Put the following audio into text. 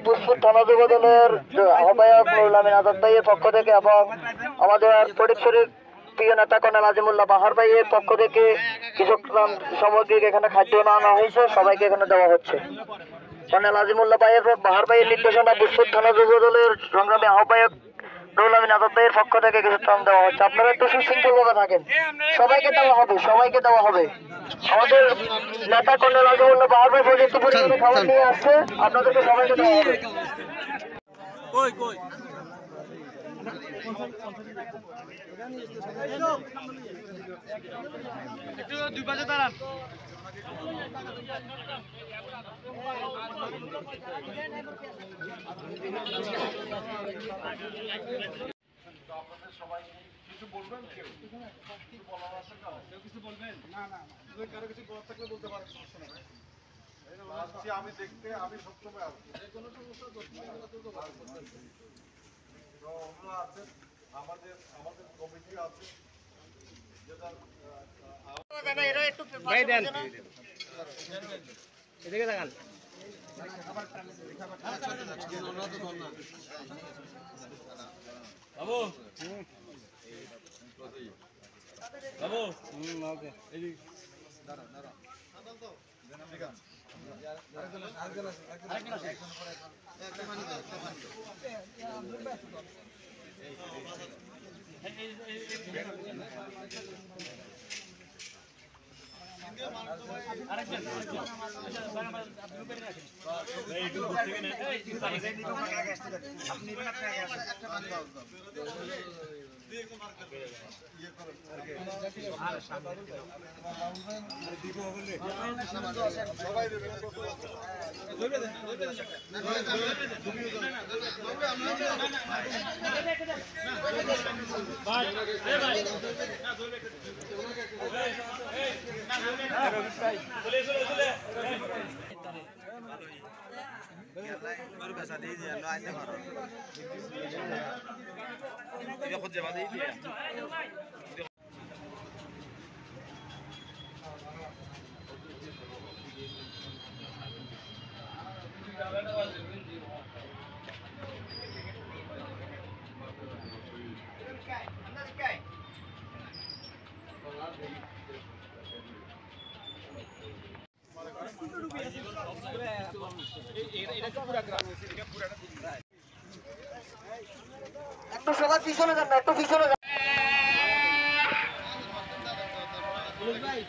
বুসপুর থানা যুবদলের আহ্বায়ক নুরুল আমিন আজাদ ভাইয়ের পক্ষ থেকে এবং আমাদের ফটিকছড়ির প্রিয় নেতা কর্নেল আজিমুল্লাহ বাহার ভাইয়ের পক্ষ থেকে কিছু সামগ্রিক এখানে খাদ্য আনা হয়েছে, সবাইকে এখানে দেওয়া হচ্ছে। কর্নেল আজিমুল্লাহ বাহার ভাইয়ের নির্দেশনা বুসপুর থানা যুবদলের সংগ্রামী আহ্বায়ক নুরুল আমিন আজাদ ভাইয়ের পক্ষ থেকে কিছু ত্রাণ দেওয়া হচ্ছে। আপনারা একটু সুশৃঙ্খল ভাবে থাকেন, সবাইকে দেওয়া হবে, সবাইকে দেওয়া হবে। আমাদের নেতা কর্নেল আজিমুল্লাহ বাহার ভাই পর্যাপ্ত পরিমাণে খাবার নিয়ে আসছে, আপনাদেরকে সবাইকে দেওয়া হবে। দুই পাশে দাঁড়ান। আপনাদের সবাই কিছু বলবেন? কেউ কিছু বলার আছে? কেউ কিছু বলবেন? না না, কারো কিছু বলার থাকলে বলতে পারেন, সমস্যা নেই। আমি দেখতে আমি সবসময় আসবো, কোনো সমস্যা আছেন, আমাদের কমিটি আছে যেটা এদিকে দেখান। বাবু বাবু ওকে দাঁড়া দাঁড়া ঠিক আছে। একটু সবাই পিছনে যান না, একটু পিছনে যান। ভাই